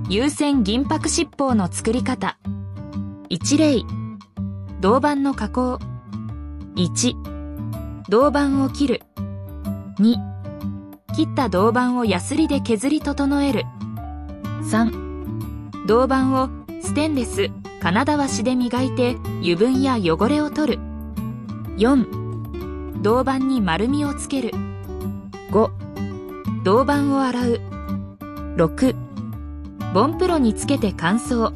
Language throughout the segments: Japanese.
有線銀箔七宝の作り方。一例、銅板の加工。1、銅板を切る。2、切った銅板をヤスリで削り整える。3、銅板をステンレス、金だわしで磨いて油分や汚れを取る。4、銅板に丸みをつける。5、銅板を洗う。6、ボンプロにつけて乾燥。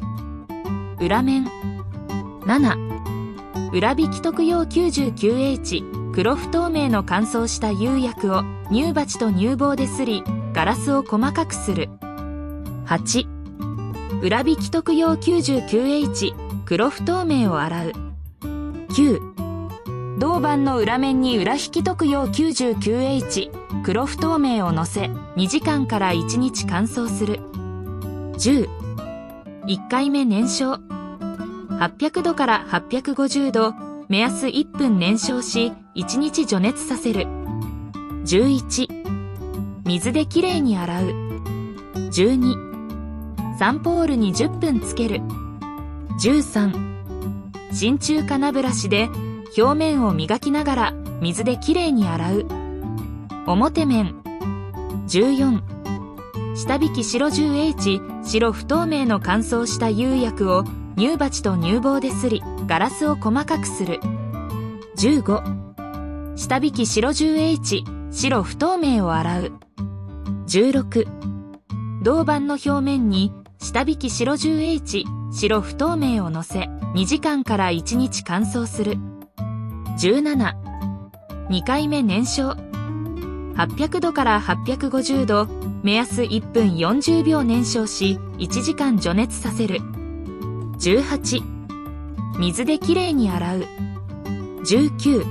裏面。7、裏引き特用 99H 黒不透明の乾燥した釉薬を乳鉢と乳棒ですり、ガラスを細かくする。8、裏引き特用 99H 黒不透明を洗う。9、銅板の裏面に裏引き特用 99H 黒不透明をのせ2時間から1日乾燥する。10、1回目燃焼。800度から850度、目安1分燃焼し、1日除熱させる。11、水できれいに洗う。12、サンポールに10分つける。13、真鍮金ブラシで表面を磨きながら水できれいに洗う。表面。14、下引き白 10H 白不透明の乾燥した釉薬を乳鉢と乳棒ですり、ガラスを細かくする。15、下引き白 10H 白不透明を洗う。16、銅板の表面に下引き白 10H 白不透明をのせ2時間から1日乾燥する。17、2回目燃焼。800度から850度、目安1分40秒燃焼し、1時間除熱させる。18、水できれいに洗う。19、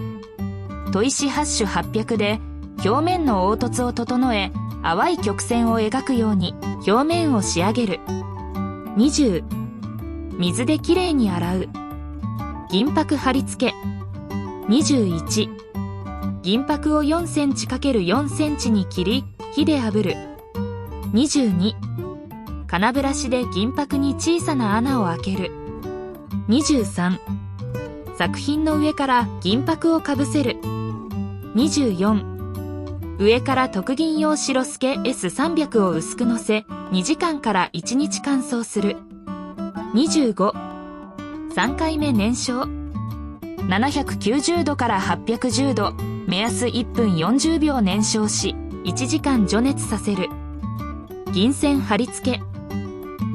砥石ハッシュ800で表面の凹凸を整え、淡い曲線を描くように表面を仕上げる。20、水できれいに洗う。銀箔貼り付け。21、銀箔を4センチ ×4 センチに切り、火で炙る。22、金ブラシで銀箔に小さな穴を開ける。23、作品の上から銀箔をかぶせる。24、上から特銀用白透け S300 を薄くのせ、2時間から1日乾燥する。25、3回目燃焼。790度から810度、目安1分40秒燃焼し、1時間除熱させる。銀線貼り付け。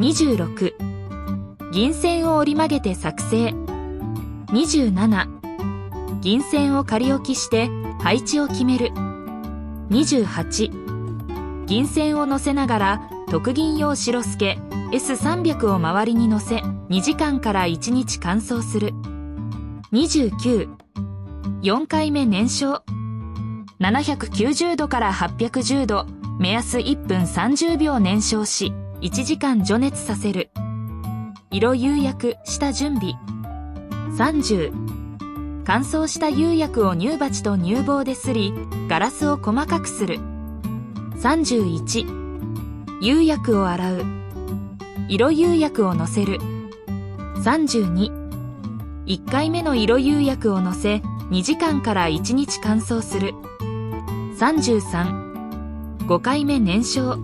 26、銀線を折り曲げて作成。27、銀線を仮置きして配置を決める。28、銀線を乗せながら特銀用白透け S300 を周りに乗せ2時間から1日乾燥する。29、4回目燃焼。790度から810度、目安1分30秒燃焼し、1時間除熱させる。色釉薬下準備。30、乾燥した釉薬を乳鉢と乳棒ですり、ガラスを細かくする。31、釉薬を洗う。色釉薬をのせる。32、1回目の色釉薬をのせ、2時間から1日乾燥する。33、5回目燃焼。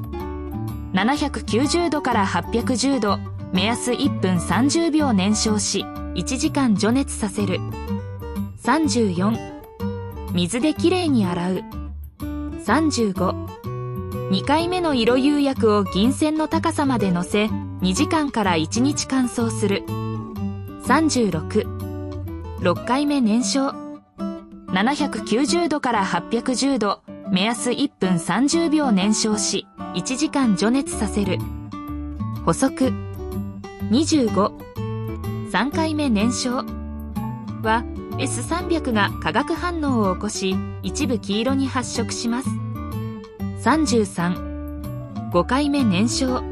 790度から810度、目安1分30秒燃焼し、1時間除熱させる。34、水できれいに洗う。35、2回目の色釉薬を銀線の高さまで乗せ、2時間から1日乾燥する。36、6回目燃焼。790度から810度、目安1分30秒燃焼し、1時間除熱させる。補足。25、3回目燃焼は S300 が化学反応を起こし、一部黄色に発色します。33、5回目燃焼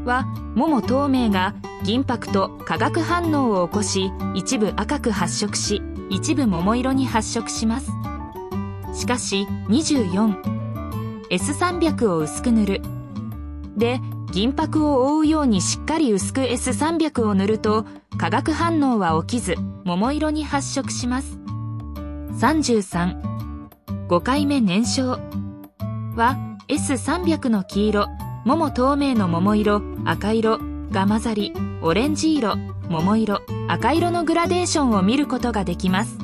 は桃透明が銀箔と化学反応を起こし、一部赤く発色し、一部桃色に発色します。しかし24、S300 を薄く塗る。で、銀箔を覆うようにしっかり薄く S300 を塗ると化学反応は起きず桃色に発色します。33、5回目燃焼は S300 の黄色、桃透明の桃色、赤色が混ざり、オレンジ色、桃色、赤色のグラデーションを見ることができます。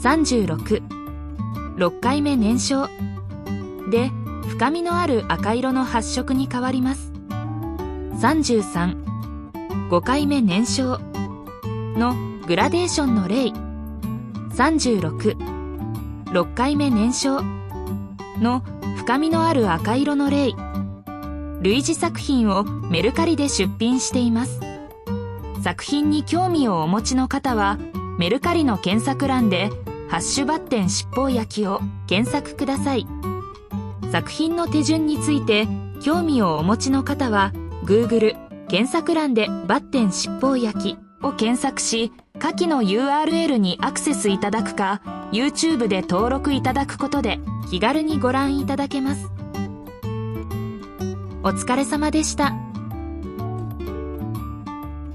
36、6回目燃焼で深みのある赤色の発色に変わります。33、5回目燃焼のグラデーションの例。36、6回目燃焼の深みのある赤色の例。類似作品をメルカリで出品しています。作品に興味をお持ちの方はメルカリの検索欄でハッシュバッテン七宝焼を検索ください。作品の手順について興味をお持ちの方は Google 検索欄でバッテン七宝焼を検索し、下記の URL にアクセスいただくか YouTube で登録いただくことで気軽にご覧いただけます。お疲れ様でした。